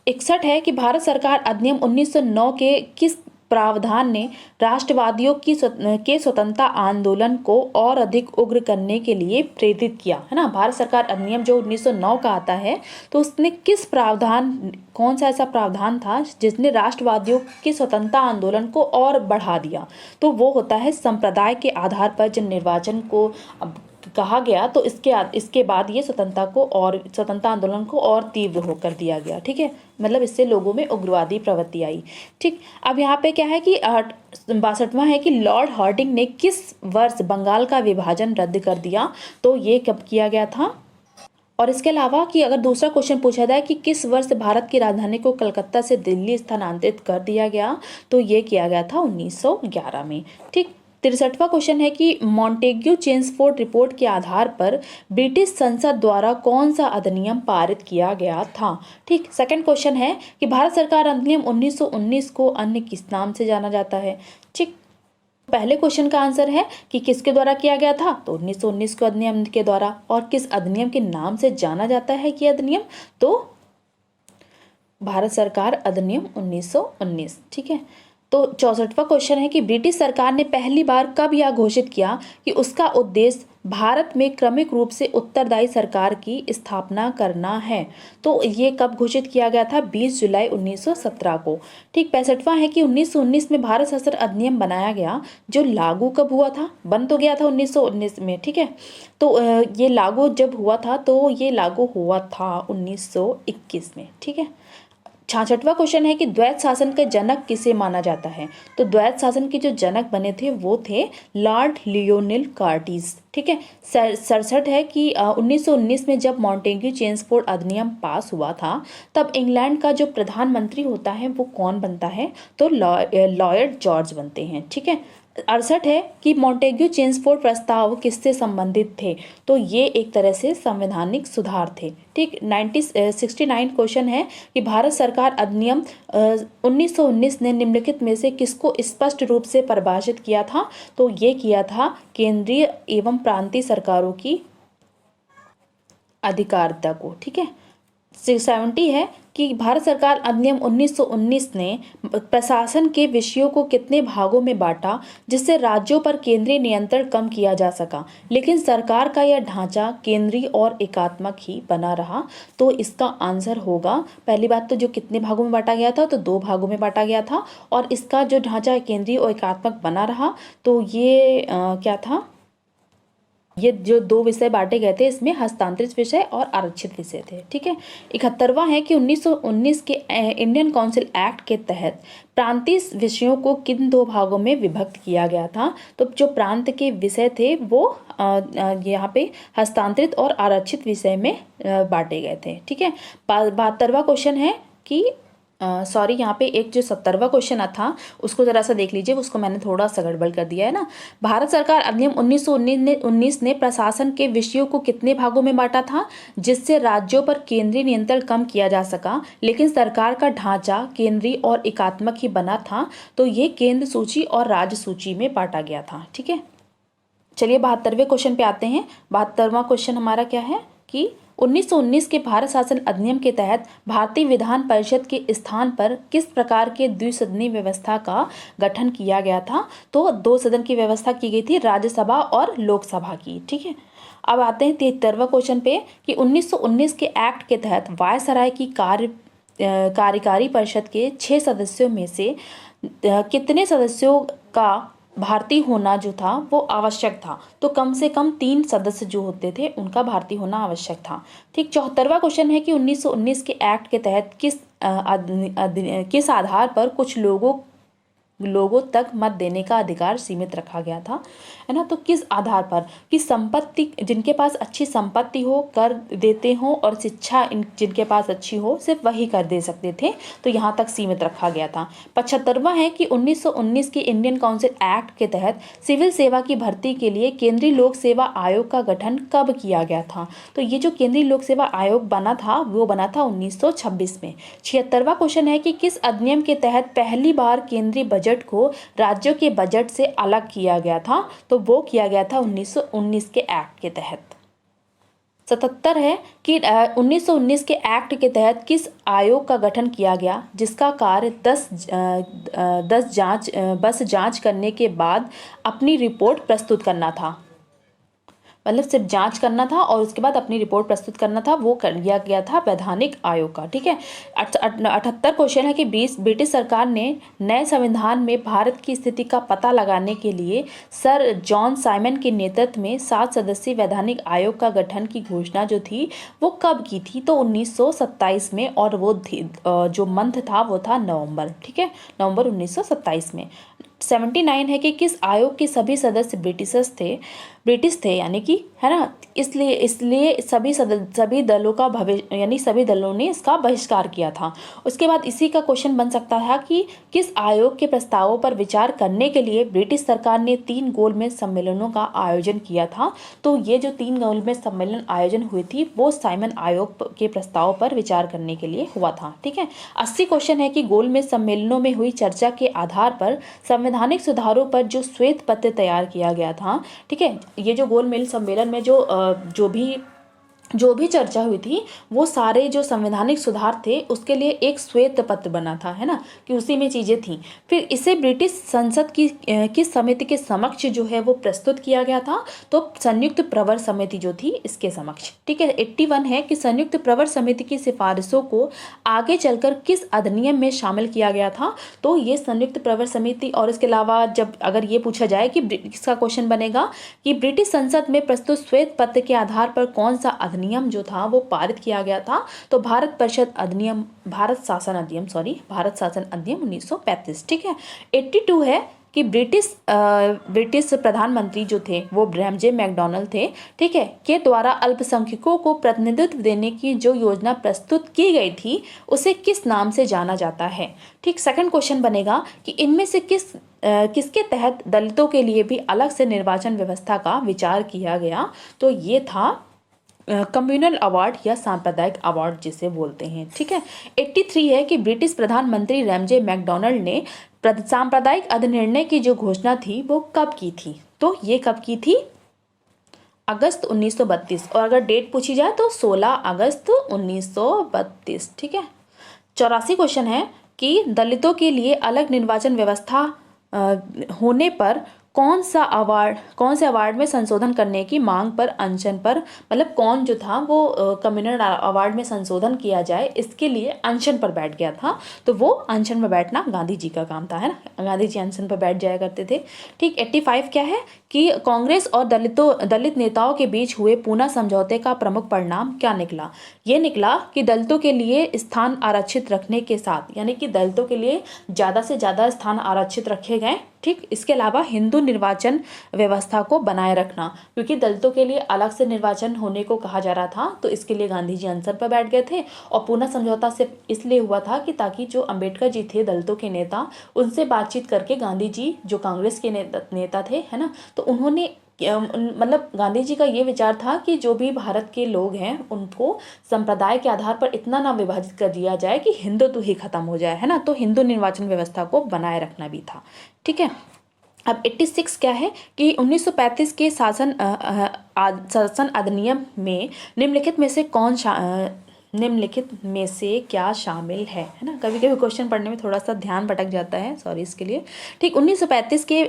61 है कि भारत सरकार अधिनियम 1909 के किस प्रावधान ने राष्ट्रवादियों के स्वतंत्रता आंदोलन को और अधिक उग्र करने के लिए प्रेरित किया? है ना, भारत सरकार अधिनियम जो 1909 का आता है तो उसने किस प्रावधान, कौन सा ऐसा प्रावधान था जिसने राष्ट्रवादियों के स्वतंत्रता आंदोलन को और बढ़ा दिया? तो वो होता है संप्रदाय के आधार पर जब निर्वाचन को कहा गया, तो इसके बाद ये स्वतंत्रता आंदोलन को और तीव्र होकर दिया गया। ठीक है, मतलब इससे लोगों में उग्रवादी प्रवृत्ति आई। ठीक, अब यहाँ पे क्या है कि 62वां है कि लॉर्ड हार्डिंग ने किस वर्ष बंगाल का विभाजन रद्द कर दिया? तो ये कब किया गया था? और इसके अलावा कि अगर दूसरा क्वेश्चन पूछा जाए कि किस वर्ष भारत की राजधानी को कलकत्ता से दिल्ली स्थानांतरित कर दिया गया? तो ये किया गया था 1911 में। ठीक, 63वां क्वेश्चन है कि मॉन्टेग्यू चेम्सफोर्ड रिपोर्ट के आधार पर ब्रिटिश संसद द्वारा कौन सा अधिनियम पारित किया गया था? ठीक, सेकंड क्वेश्चन है कि भारत सरकार अधिनियम 1919 को अन्य किस नाम से जाना जाता है? ठीक, पहले क्वेश्चन का आंसर है कि किसके द्वारा किया गया था? तो 1919 के अधिनियम के द्वारा। और किस अधिनियम के नाम से जाना जाता है ये अधिनियम? तो भारत सरकार अधिनियम 1919। ठीक है, तो 64वां क्वेश्चन है कि ब्रिटिश सरकार ने पहली बार कब यह घोषित किया कि उसका उद्देश्य भारत में क्रमिक रूप से उत्तरदायी सरकार की स्थापना करना है? तो ये कब घोषित किया गया था? 20 जुलाई 1917 को। ठीक, 65वां है कि 1919 में भारत शासन अधिनियम बनाया गया, जो लागू कब हुआ था? बन तो गया था 1919 में। ठीक है, तो ये लागू जब हुआ था तो ये लागू हुआ था 1921 में। ठीक है, 66वां क्वेश्चन है कि द्वैत शासन का जनक किसे माना जाता है। तो द्वैत शासन के जो जनक बने थे वो थे लॉर्ड लियोनेल कार्टिस। ठीक है। 67 है कि 1919 में जब मॉन्टेग्यू चेम्सफोर्ड अधिनियम पास हुआ था तब इंग्लैंड का जो प्रधानमंत्री होता है वो कौन बनता है, तो लॉर्ड जॉर्ज बनते हैं। ठीक है। 68 है कि मॉन्टेग्यू चेम्सफोर्ड प्रस्ताव किससे संबंधित थे, तो ये एक तरह से संवैधानिक सुधार थे। ठीक। 69 क्वेश्चन है कि भारत सरकार अधिनियम 1919 ने निम्नलिखित में से किसको स्पष्ट रूप से परिभाषित किया था, तो ये किया था केंद्रीय एवं प्रांतीय सरकारों की अधिकारिता को। ठीक है। 70 है कि भारत सरकार अधिनियम 1919 ने प्रशासन के विषयों को कितने भागों में बांटा जिससे राज्यों पर केंद्रीय नियंत्रण कम किया जा सका, लेकिन सरकार का यह ढांचा केंद्रीय और एकात्मक ही बना रहा। तो इसका आंसर होगा, पहली बात तो जो कितने भागों में बांटा गया था, तो 2 भागों में बांटा गया था, और इसका जो ढांचा केंद्रीय और एकात्मक बना रहा। तो ये क्या था, ये जो 2 विषय बांटे गए थे इसमें हस्तांतरित विषय और आरक्षित विषय थे। ठीक है। 71वां है कि 1919 के इंडियन काउंसिल एक्ट के तहत प्रांतीय विषयों को किन 2 भागों में विभक्त किया गया था, तो जो प्रांत के विषय थे वो यहाँ पे हस्तांतरित और आरक्षित विषय में बांटे गए थे। ठीक है। 72वां क्वेश्चन है कि सॉरी, यहाँ पे एक जो 70वां क्वेश्चन था उसको जरा सा देख लीजिए, उसको मैंने थोड़ा सा गड़बड़ कर दिया है ना। भारत सरकार अधिनियम 1919 ने प्रशासन के विषयों को कितने भागों में बांटा था जिससे राज्यों पर केंद्रीय नियंत्रण कम किया जा सका, लेकिन सरकार का ढांचा केंद्रीय और एकात्मक ही बना था। तो ये केंद्र सूची और राज्य सूची में बांटा गया था। ठीक है। चलिए 72वें क्वेश्चन पे आते हैं। 72वां क्वेश्चन हमारा क्या है कि 1919 के भारत शासन अधिनियम के तहत भारतीय विधान परिषद के स्थान पर किस प्रकार के द्विसदनीय व्यवस्था का गठन किया गया था, तो 2 सदन की व्यवस्था की गई थी, राज्यसभा और लोकसभा की। ठीक है। अब आते हैं 73वां क्वेश्चन पे कि 1919 के एक्ट के तहत वायसराय की कार्यकारी परिषद के 6 सदस्यों में से कितने सदस्यों का भारतीय होना जो था वो आवश्यक था, तो कम से कम 3 सदस्य जो होते थे उनका भारतीय होना आवश्यक था। ठीक। 74वां क्वेश्चन है कि 1919 के एक्ट के तहत किस आधार पर कुछ लोगों तक मत देने का अधिकार सीमित रखा गया था, है ना। तो किस आधार पर कि संपत्ति, जिनके पास अच्छी संपत्ति हो कर देते हो, और शिक्षा जिनके पास अच्छी हो सिर्फ वही कर दे सकते थे, तो यहाँ तक सीमित रखा गया था। 75वां है कि 1919 के इंडियन काउंसिल एक्ट के तहत सिविल सेवा की भर्ती के लिए केंद्रीय लोक सेवा आयोग का गठन कब किया गया था, तो ये जो केंद्रीय लोक सेवा आयोग बना था वो बना था 1926 में। 76वां क्वेश्चन है कि किस अधिनियम के तहत पहली बार केंद्रीय बजट को राज्यों के बजट से अलग किया गया था, तो वो किया गया था 1919 के एक्ट के तहत। 77 है कि 1919 के एक्ट के तहत किस आयोग का गठन किया गया जिसका कार्य 10 जांच करने के बाद अपनी रिपोर्ट प्रस्तुत करना था, मतलब सिर्फ जांच करना था और उसके बाद अपनी रिपोर्ट प्रस्तुत करना था, वो कर दिया गया था वैधानिक आयोग का। ठीक है। 78 क्वेश्चन है कि ब्रिटिश सरकार ने नए संविधान में भारत की स्थिति का पता लगाने के लिए सर जॉन साइमन के नेतृत्व में 7 सदस्यीय वैधानिक आयोग का गठन की घोषणा जो थी वो कब की थी, तो 1927 में, और वो जो मंथ था वो था नवंबर। ठीक है। नवंबर 1927 में। 79 है कि किस आयोग के सभी सदस्य ब्रिटिश थे, यानी कि, है ना, इसलिए सभी दलों का भविष्य, यानी सभी दलों ने इसका बहिष्कार किया था। उसके बाद इसी का क्वेश्चन बन सकता है कि किस आयोग के प्रस्तावों पर विचार करने के लिए ब्रिटिश सरकार ने 3 गोलमेज सम्मेलनों का आयोजन किया था, तो ये जो 3 गोलमेज सम्मेलन आयोजन हुई थी वो साइमन आयोग के प्रस्ताव पर विचार करने के लिए हुआ था। ठीक है। 80 क्वेश्चन है कि गोलमेज सम्मेलनों में हुई चर्चा के आधार पर संवैधानिक सुधारों पर जो श्वेत पत्र तैयार किया गया था। ठीक है। ये जो गोलमेज सम्मेलन में जो भी चर्चा हुई थी वो सारे जो संवैधानिक सुधार थे उसके लिए एक श्वेत पत्र बना था, है ना, कि उसी में चीज़ें थी। फिर इसे ब्रिटिश संसद की समिति के समक्ष जो है वो प्रस्तुत किया गया था, तो संयुक्त प्रवर समिति जो थी इसके समक्ष। ठीक है। 81 है कि संयुक्त प्रवर समिति की सिफारिशों को आगे चलकर किस अधिनियम में शामिल किया गया था, तो ये संयुक्त प्रवर समिति, और इसके अलावा जब अगर ये पूछा जाए कि इसका क्वेश्चन बनेगा कि ब्रिटिश संसद में प्रस्तुत श्वेत पत्र के आधार पर कौन सा अधिनियम अधिनियम जो था वो पारित किया गया था। तो भारत शासन अधिनियम 1935। ठीक है। 82 है कि ब्रिटिश प्रधानमंत्री जो थे वो रैमजे मैकडॉनल्ड थे, ठीक है, के द्वारा अल्पसंख्यकों को प्रतिनिधित्व देने की जो योजना प्रस्तुत की गई थी उसे किस नाम से जाना जाता है। ठीक। सेकंड क्वेश्चन बनेगा कि इनमें से किसके तहत दलितों के लिए भी अलग से निर्वाचन व्यवस्था का विचार किया गया। तो ये था कम्युनल अवार्ड या सांप्रदायिक अवार्ड जिसे बोलते हैं। ठीक है। 83 है कि ब्रिटिश प्रधानमंत्री रैमजे मैकडॉनल्ड ने सांप्रदायिक अधिनिर्णय की जो घोषणा थी वो कब की थी। तो ये कब की थी? अगस्त 1932। और अगर डेट पूछी जाए तो 16 अगस्त 1932। ठीक है। 84 क्वेश्चन है कि दलितों के लिए अलग निर्वाचन व्यवस्था होने पर कौन से अवार्ड में संशोधन करने की मांग पर अनशन पर, मतलब कौन जो था वो कम्युनल अवार्ड में संशोधन किया जाए इसके लिए अनशन पर बैठ गया था। तो वो अनशन पर बैठना गांधी जी का काम था, है ना। गांधी जी अनशन पर बैठ जाया करते थे। ठीक। 85 क्या है कि कांग्रेस और दलित नेताओं के बीच हुए पूना समझौते का प्रमुख परिणाम क्या निकला। ये निकला कि दलितों के लिए स्थान आरक्षित रखने के साथ, यानी कि दलितों के लिए ज़्यादा से ज़्यादा स्थान आरक्षित रखे गए। ठीक। इसके अलावा हिंदू निर्वाचन व्यवस्था को बनाए रखना, क्योंकि दलितों के लिए अलग से निर्वाचन होने को कहा जा रहा था, तो इसके लिए गांधी जी अनशन पर बैठ गए थे। और पूना समझौता सिर्फ इसलिए हुआ था कि ताकि जो अंबेडकर जी थे दलितों के नेता, उनसे बातचीत करके गांधी जी जो कांग्रेस के नेता थे, है ना, तो उन्होंने मतलब गांधी जी का ये विचार था कि जो भी भारत के लोग हैं उनको संप्रदाय के आधार पर इतना ना विभाजित कर दिया जाए कि हिंदुत्व ही खत्म हो जाए, है ना। तो हिंदू निर्वाचन व्यवस्था को बनाए रखना भी था। ठीक है। अब 86 क्या है कि 1935 के शासन अधिनियम में निम्नलिखित में से क्या शामिल है ना। कभी कभी क्वेश्चन पढ़ने में थोड़ा सा ध्यान भटक जाता है, सॉरी इसके लिए। ठीक। 1935 के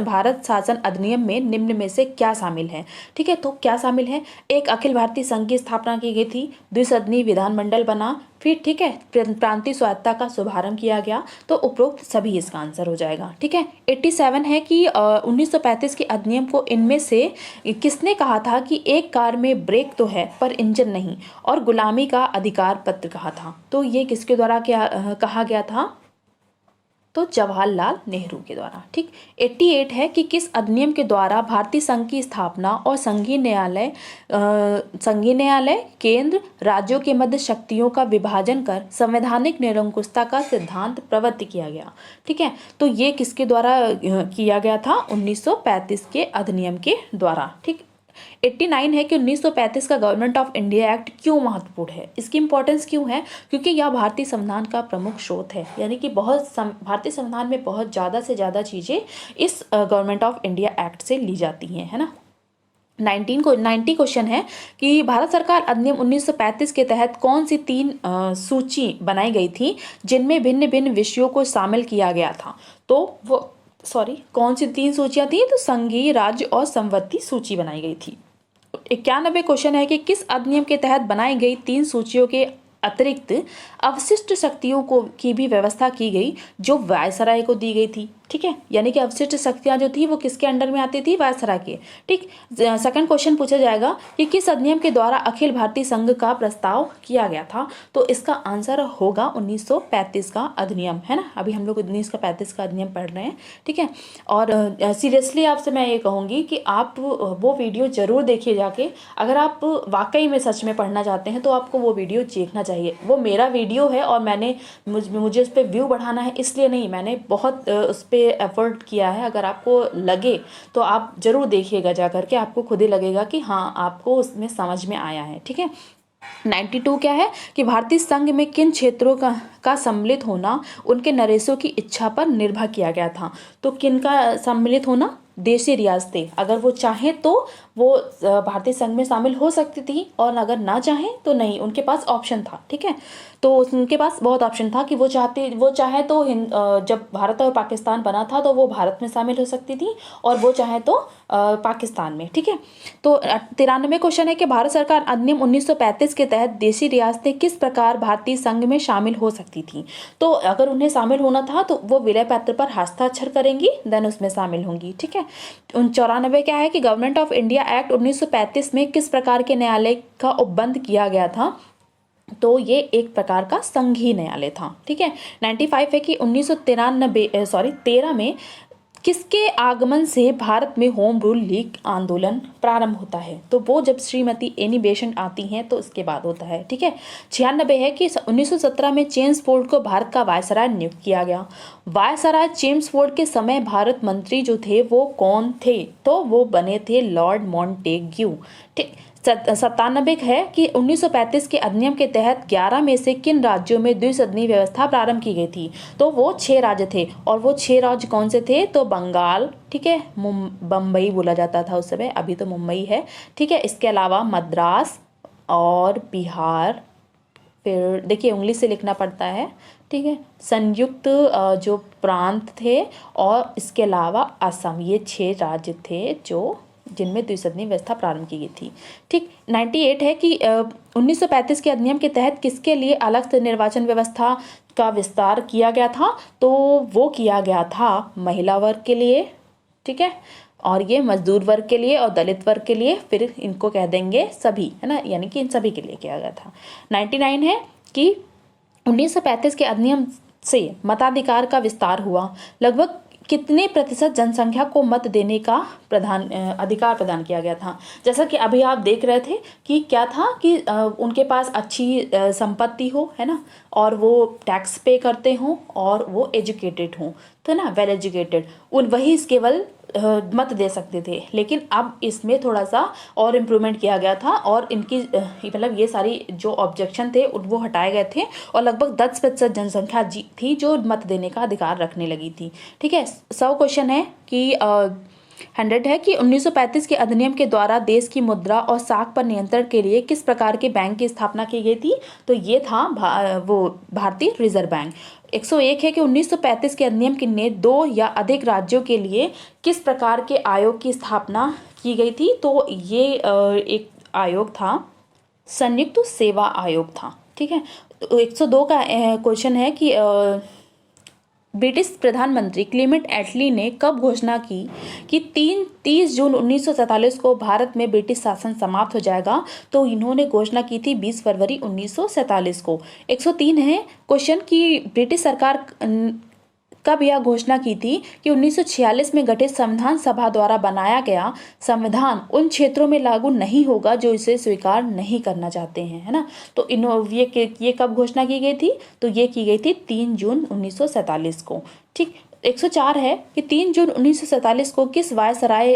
भारत शासन अधिनियम में निम्न में से क्या शामिल है। ठीक है। तो क्या शामिल है? एक, अखिल भारतीय संघ की स्थापना की गई थी। द्विसदनीय विधानमंडल बना। फिर ठीक है, प्रांतीय स्वायत्ता का शुभारंभ किया गया। तो उपरोक्त सभी इसका आंसर हो जाएगा। ठीक है। 87 है कि 1935 के अधिनियम को इनमें से किसने कहा था कि एक कार में ब्रेक तो है पर इंजन नहीं, और गुलामी का अधिकार पत्र कहा था। तो ये किसके द्वारा कहा गया था? तो जवाहरलाल नेहरू के द्वारा। ठीक। 88 है कि किस अधिनियम के द्वारा भारतीय संघ की स्थापना और संघीय न्यायालय केंद्र राज्यों के मध्य शक्तियों का विभाजन कर संवैधानिक निरंकुशता का सिद्धांत प्रवृत्त किया गया। ठीक है। तो ये किसके द्वारा किया गया था? 1935 के अधिनियम के द्वारा। ठीक। 89 है कि 1935 का गवर्नमेंट ऑफ इंडिया एक्ट क्यों महत्वपूर्ण है, इसकी इंपॉर्टेंस क्यों है? क्योंकि यह भारतीय संविधान का प्रमुख स्रोत है, यानी कि भारतीय संविधान में बहुत ज़्यादा से ज़्यादा चीज़ें इस गवर्नमेंट ऑफ इंडिया एक्ट से ली जाती हैं, है ना। 90 क्वेश्चन है कि भारत सरकार अधिनियम 1935 के तहत कौन सी 3 सूची बनाई गई थी जिनमें भिन्न भिन्न विषयों को शामिल किया गया था। तो वो कौन सी 3 सूचियां थी? तो संघीय, राज्य और संवृत्ति सूची बनाई गई थी। 91 क्वेश्चन है कि किस अधिनियम के तहत बनाई गई 3 सूचियों के अतिरिक्त अवशिष्ट शक्तियों की भी व्यवस्था की गई जो वायसराय को दी गई थी। ठीक है। यानी कि अवशिष्ट शक्तियां जो थी वो किसके अंडर में आती थी? वायसराय के। ठीक। सेकंड क्वेश्चन पूछा जाएगा कि किस अधिनियम के द्वारा अखिल भारतीय संघ का प्रस्ताव किया गया था। तो इसका आंसर होगा 1935 का अधिनियम, है ना। अभी हम लोग 1935 का अधिनियम पढ़ रहे हैं। ठीक है। और सीरियसली आपसे मैं ये कहूँगी कि आप वो वीडियो जरूर देखिए जाके। अगर आप वाकई में सच में पढ़ना चाहते हैं तो आपको वो वीडियो देखना चाहिए। वो मेरा वीडियो है और मुझे उस पर व्यू बढ़ाना है इसलिए नहीं, मैंने बहुत उस पर एफर्ट किया है। अगर आपको लगे तो आप जरूर देखिएगा जा करके, आपको खुद ही लगेगा कि हाँ आपको उसमें समझ में आया है। ठीक है। 92 क्या है कि भारतीय संघ में किन क्षेत्रों का सम्मिलित होना उनके नरेशों की इच्छा पर निर्भर किया गया था। तो किन का सम्मिलित होना? देशी रियासतें अगर वो चाहें तो वो भारतीय संघ में शामिल हो सकती थी, और अगर ना चाहें तो नहीं, उनके पास ऑप्शन था। ठीक है। तो उनके पास बहुत ऑप्शन था कि वो चाहे तो जब भारत और पाकिस्तान बना था तो वो भारत में शामिल हो सकती थी, और वो चाहे तो पाकिस्तान में। ठीक है। तो 93 क्वेश्चन है कि भारत सरकार अधिनियम 1935 के तहत देशी रियासतें किस प्रकार भारतीय संघ में शामिल हो सकती थी। तो अगर उन्हें शामिल होना था तो वो विलय पत्र पर हस्ताक्षर करेंगी, देन उसमें शामिल होंगी। ठीक है। है। 94 क्या है कि गवर्नमेंट ऑफ इंडिया एक्ट 1935 में किस प्रकार के न्यायालय का उपबंध किया गया था, तो ये एक प्रकार का संघीय न्यायालय था। ठीक है। 95 है कि 13 में किसके आगमन से भारत में होम रूल लीग आंदोलन प्रारंभ होता है, तो वो जब श्रीमती एनी बेसेंट आती हैं तो उसके बाद होता है। ठीक है। 96 है कि 1917 में चेम्सफोर्ड को भारत का वायसराय नियुक्त किया गया। वायसराय चेम्सफोर्ड के समय भारत मंत्री जो थे वो कौन थे, तो वो बने थे लॉर्ड मॉन्टेग्यू। ठीक। 97 है कि 1935 के अधिनियम के तहत 11 में से किन राज्यों में द्विसदनीय व्यवस्था प्रारंभ की गई थी, तो वो 6 राज्य थे, और वो 6 राज्य कौन से थे, तो बंगाल, ठीक है, बम्बई बोला जाता था उस समय, अभी तो मुंबई है। ठीक है। इसके अलावा मद्रास और बिहार, फिर देखिए उंगली से लिखना पड़ता है। ठीक है। संयुक्त जो प्रांत थे, और इसके अलावा असम, ये 6 राज्य थे जो जिनमें द्विसदनीय व्यवस्था प्रारंभ की गई थी। ठीक। 98 है कि 1935 के अधिनियम के तहत किसके लिए अलग से निर्वाचन व्यवस्था का विस्तार किया गया था, तो वो किया गया था महिला वर्ग के लिए। ठीक है। और ये मजदूर वर्ग के लिए और दलित वर्ग के लिए, फिर इनको कह देंगे सभी, है ना, यानी कि इन सभी के लिए किया गया था। 99 है कि 1935 के अधिनियम से मताधिकार का विस्तार हुआ। लगभग कितने प्रतिशत जनसंख्या को मत देने का अधिकार प्रदान किया गया था। जैसा कि अभी आप देख रहे थे कि क्या था कि उनके पास अच्छी संपत्ति हो, है ना, और वो टैक्स पे करते हों, और वो एजुकेटेड हों, तो ना वेल एजुकेटेड, उन वही केवल मत दे सकते थे। लेकिन अब इसमें थोड़ा सा और इम्प्रूवमेंट किया गया था, और इनकी मतलब ये सारी जो ऑब्जेक्शन थे वो हटाए गए थे, और लगभग 10% जनसंख्या थी जो मत देने का अधिकार रखने लगी थी। ठीक है। 100 क्वेश्चन है कि 100 है कि 1935 के अधिनियम के द्वारा देश की मुद्रा और साख पर नियंत्रण के लिए किस प्रकार के बैंक की स्थापना की गई थी, तो ये था वो भारतीय रिजर्व बैंक। 101 है कि 1935 के अधिनियम ने 2 या अधिक राज्यों के लिए किस प्रकार के आयोग की स्थापना की गई थी, तो ये एक आयोग था, संयुक्त सेवा आयोग था। ठीक है। 102 का क्वेश्चन है कि ब्रिटिश प्रधानमंत्री क्लेमेंट एटली ने कब घोषणा की कि 30 जून 1947 को भारत में ब्रिटिश शासन समाप्त हो जाएगा, तो इन्होंने घोषणा की थी 20 फरवरी 1947 को। 103 है क्वेश्चन कि ब्रिटिश सरकार कब यह घोषणा की थी कि 1946 में गठित संविधान सभा द्वारा बनाया गया संविधान उन क्षेत्रों में लागू नहीं होगा जो इसे स्वीकार नहीं करना चाहते हैं, है ना। तो ये कब घोषणा की गई थी, तो ये की गई थी 3 जून 1947 को। ठीक। 104 है कि 3 जून 1947 को किस वायसराय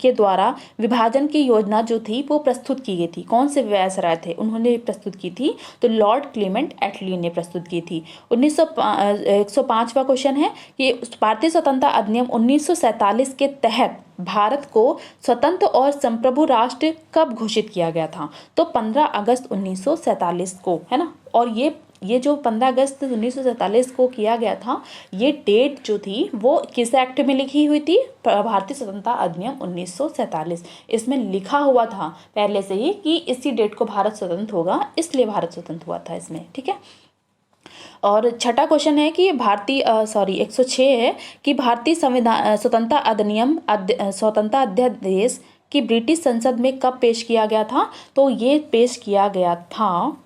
के द्वारा विभाजन की योजना जो थी वो प्रस्तुत की गई थी। कौन से वायसराय थे उन्होंने प्रस्तुत की थी, तो लॉर्ड क्लेमेंट एटली ने प्रस्तुत की थी। 105वां क्वेश्चन है कि भारतीय स्वतंत्रता अधिनियम 1947 के तहत भारत को स्वतंत्र और संप्रभु राष्ट्र कब घोषित किया गया था, तो 15 अगस्त 1947 को, है ना। और ये जो 15 अगस्त 1947 को किया गया था, ये डेट जो थी वो किस एक्ट में लिखी हुई थी, भारतीय स्वतंत्रता अधिनियम 1947। इसमें लिखा हुआ था पहले से ही कि इसी डेट को भारत स्वतंत्र होगा, इसलिए भारत स्वतंत्र हुआ था इसमें। ठीक है। और छठा क्वेश्चन है कि 106 है कि भारतीय संविधान स्वतंत्रता अध्यादेश की ब्रिटिश संसद में कब पेश किया गया था, तो ये पेश किया गया था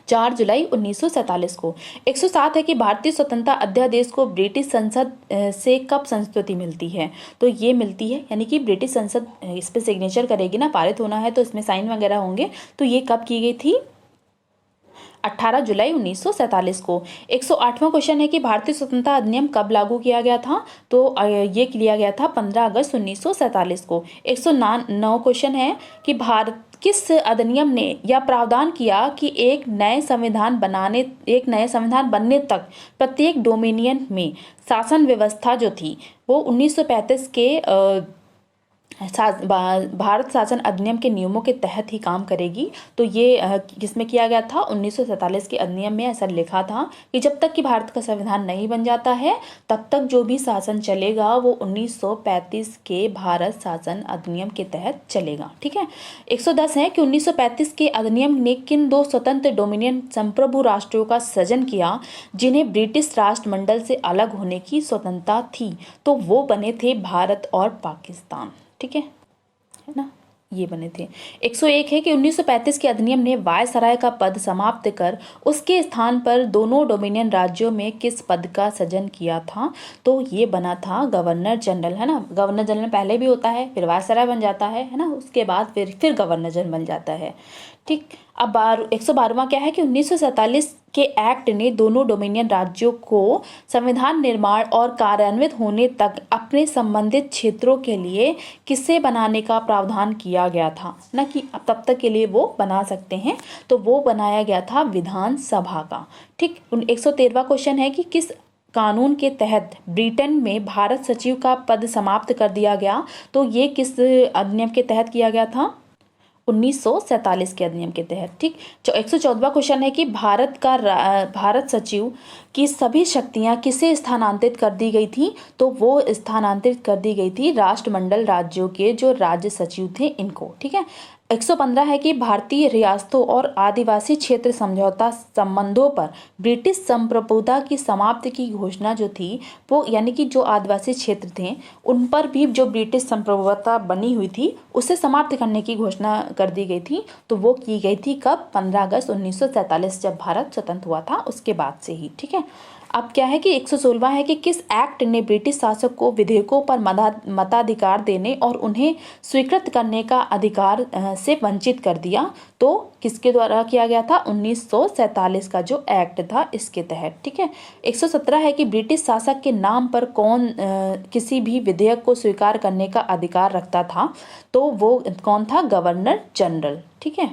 4 जुलाई 1947 को। 107 है कि भारतीय स्वतंत्रता अध्यादेश को ब्रिटिश संसद से कब संस्तुति मिलती है, तो ये मिलती है, यानी कि ब्रिटिश संसद इस पर सिग्नेचर करेगी ना, पारित होना है तो इसमें साइन वगैरह होंगे, तो ये कब की गई थी, 18 जुलाई 1947 को। 108वां क्वेश्चन है कि भारतीय स्वतंत्रता अधिनियम कब लागू किया गया था, तो ये किया गया था 15 अगस्त 1947 को। 109 क्वेश्चन है कि किस अधिनियम ने यह प्रावधान किया कि एक नए संविधान बनने तक प्रत्येक डोमिनियन में शासन व्यवस्था जो थी वो 1935 के भारत शासन अधिनियम के नियमों के तहत ही काम करेगी। तो ये किसमें किया गया था? 1947 के अधिनियम में ऐसा लिखा था कि जब तक कि भारत का संविधान नहीं बन जाता है तब तक जो भी शासन चलेगा वो 1935 के भारत शासन अधिनियम के तहत चलेगा। ठीक है। 110 है कि 1935 के अधिनियम ने किन दो स्वतंत्र डोमिनियन संप्रभु राष्ट्रों का सृजन किया जिन्हें ब्रिटिश राष्ट्रमंडल से अलग होने की स्वतंत्रता थी? तो वो बने थे भारत और पाकिस्तान। ठीक है ना, ये बने थे। 101 है कि 1935 के अधिनियम ने वायसराय का पद समाप्त कर उसके स्थान पर दोनों डोमिनियन राज्यों में किस पद का सृजन किया था? तो ये बना था गवर्नर जनरल, है ना। गवर्नर जनरल पहले भी होता है, फिर वायसराय बन जाता है ना, उसके बाद फिर गवर्नर जनरल बन जाता है। ठीक। अब 112वां क्या है कि 1947 के एक्ट ने दोनों डोमिनियन राज्यों को संविधान निर्माण और कार्यान्वित होने तक अपने संबंधित क्षेत्रों के लिए किसे बनाने का प्रावधान किया गया था, ना कि तब तक के लिए वो बना सकते हैं। तो वो बनाया गया था विधानसभा का। ठीक। 113वां क्वेश्चन है कि किस कानून के तहत ब्रिटेन में भारत सचिव का पद समाप्त कर दिया गया? तो ये किस अधिनियम के तहत किया गया था? 1947 के अधिनियम के तहत। ठीक। 114वां क्वेश्चन है कि भारत सचिव की सभी शक्तियां किसे स्थानांतरित कर दी गई थी? तो वो स्थानांतरित कर दी गई थी राष्ट्रमंडल राज्यों के जो राज्य सचिव थे इनको। ठीक है। 115 है कि भारतीय रियासतों और आदिवासी क्षेत्र समझौता संबंधों पर ब्रिटिश संप्रभुता की समाप्ति की घोषणा जो थी वो, यानी कि जो आदिवासी क्षेत्र थे उन पर भी जो ब्रिटिश संप्रभुता बनी हुई थी उसे समाप्त करने की घोषणा कर दी गई थी। तो वो की गई थी कब? 15 अगस्त 1947 जब भारत स्वतंत्र हुआ था उसके बाद से ही। ठीक है। अब क्या है कि 116वां है कि किस एक्ट ने ब्रिटिश शासक को विधेयकों पर मताधिकार देने और उन्हें स्वीकृत करने का अधिकार से वंचित कर दिया? तो किसके द्वारा किया गया था? 1947 का जो एक्ट था इसके तहत। ठीक है। 117 है कि ब्रिटिश शासक के नाम पर कौन किसी भी विधेयक को स्वीकार करने का अधिकार रखता था? तो वो कौन था? Governor general. ठीक है।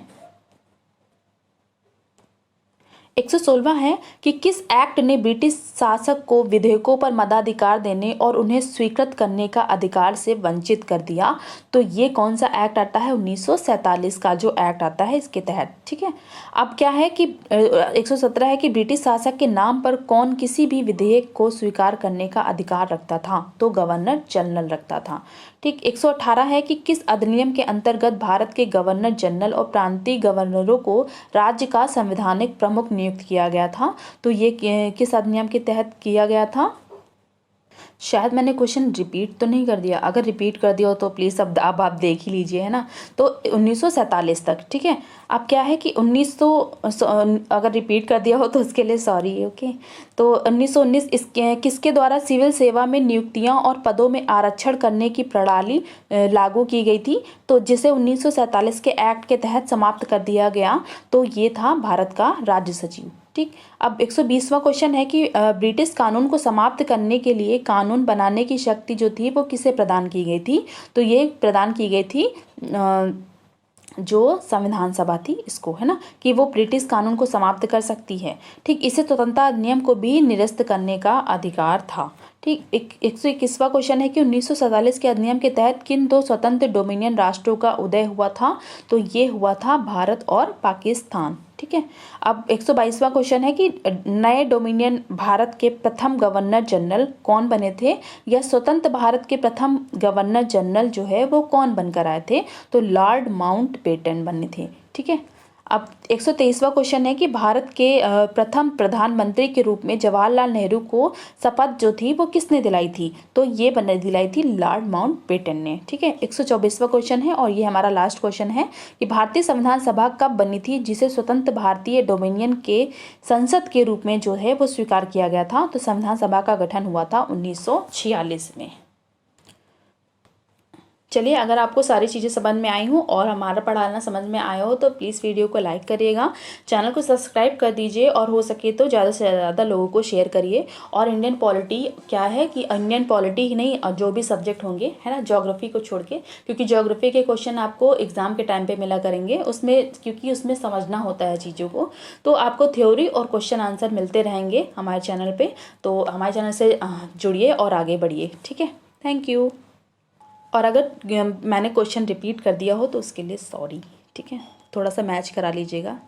116वां है कि किस एक्ट ने ब्रिटिश शासक को विधेयकों पर मताधिकार देने और उन्हें स्वीकृत करने का अधिकार से वंचित कर दिया? तो ये कौन सा एक्ट आता है? 1947 का जो एक्ट आता है इसके तहत। ठीक है। अब क्या है कि 117 है कि ब्रिटिश शासक के नाम पर कौन किसी भी विधेयक को स्वीकार करने का अधिकार रखता था? तो गवर्नर जनरल रखता था। ठीक। 118 है कि किस अधिनियम के अंतर्गत भारत के गवर्नर जनरल और प्रांतीय गवर्नरों को राज्य का संवैधानिक प्रमुख नियुक्त किया गया था? तो ये किस अधिनियम के तहत किया गया था? शायद मैंने क्वेश्चन रिपीट तो नहीं कर दिया, अगर रिपीट कर दिया हो तो प्लीज़ अब आप देख ही लीजिए, है ना। तो 1947 तक। ठीक है। अब क्या है कि 1900 अगर रिपीट कर दिया हो तो उसके लिए सॉरी। ओके। तो 1919 किसके द्वारा सिविल सेवा में नियुक्तियां और पदों में आरक्षण करने की प्रणाली लागू की गई थी? तो जिसे 1947 के एक्ट के तहत समाप्त कर दिया गया। तो ये था भारत का राज्य सचिव। ठीक। अब 120वां क्वेश्चन है कि ब्रिटिश कानून को समाप्त करने के लिए कानून बनाने की शक्ति जो थी वो किसे प्रदान की गई थी? तो ये प्रदान की गई थी जो संविधान सभा थी इसको, है ना, कि वो ब्रिटिश कानून को समाप्त कर सकती है। ठीक। इसे स्वतंत्रता अधिनियम को भी निरस्त करने का अधिकार था। ठीक। 121वां क्वेश्चन है कि 1947 के अधिनियम के तहत किन दो स्वतंत्र डोमिनियन राष्ट्रों का उदय हुआ था? तो ये हुआ था भारत और पाकिस्तान। ठीक है। अब 122वां क्वेश्चन है कि नए डोमिनियन भारत के प्रथम गवर्नर जनरल कौन बने थे, या स्वतंत्र भारत के प्रथम गवर्नर जनरल जो है वो कौन बनकर आए थे? तो लॉर्ड माउंटबेटन बने थे। ठीक है। अब 123वां क्वेश्चन है कि भारत के प्रथम प्रधानमंत्री के रूप में जवाहरलाल नेहरू को शपथ जो थी वो किसने दिलाई थी? तो ये दिलाई थी लॉर्ड माउंटबेटन ने। ठीक है। 124वां क्वेश्चन है और ये हमारा लास्ट क्वेश्चन है कि भारतीय संविधान सभा कब बनी थी जिसे स्वतंत्र भारतीय डोमिनियन के संसद के रूप में जो है वो स्वीकार किया गया था? तो संविधान सभा का गठन हुआ था 1946 में। चलिए, अगर आपको सारी चीज़ें समझ में आई हों और हमारा पढ़ाना समझ में आया हो तो प्लीज़ वीडियो को लाइक करिएगा, चैनल को सब्सक्राइब कर दीजिए और हो सके तो ज़्यादा से ज़्यादा लोगों को शेयर करिए। और इंडियन पॉलिटी क्या है कि इंडियन पॉलिटी ही नहीं, जो भी सब्जेक्ट होंगे, है ना, ज्योग्राफी को छोड़ के, क्योंकि ज्योग्राफी के क्वेश्चन आपको एग्जाम के टाइम पर मिला करेंगे उसमें, क्योंकि उसमें समझना होता है चीज़ों को। तो आपको थ्योरी और क्वेश्चन आंसर मिलते रहेंगे हमारे चैनल पर, तो हमारे चैनल से जुड़िए और आगे बढ़िए। ठीक है। Thank you. और अगर मैंने क्वेश्चन रिपीट कर दिया हो तो उसके लिए सॉरी, ठीक है, थोड़ा सा मैच करा लीजिएगा।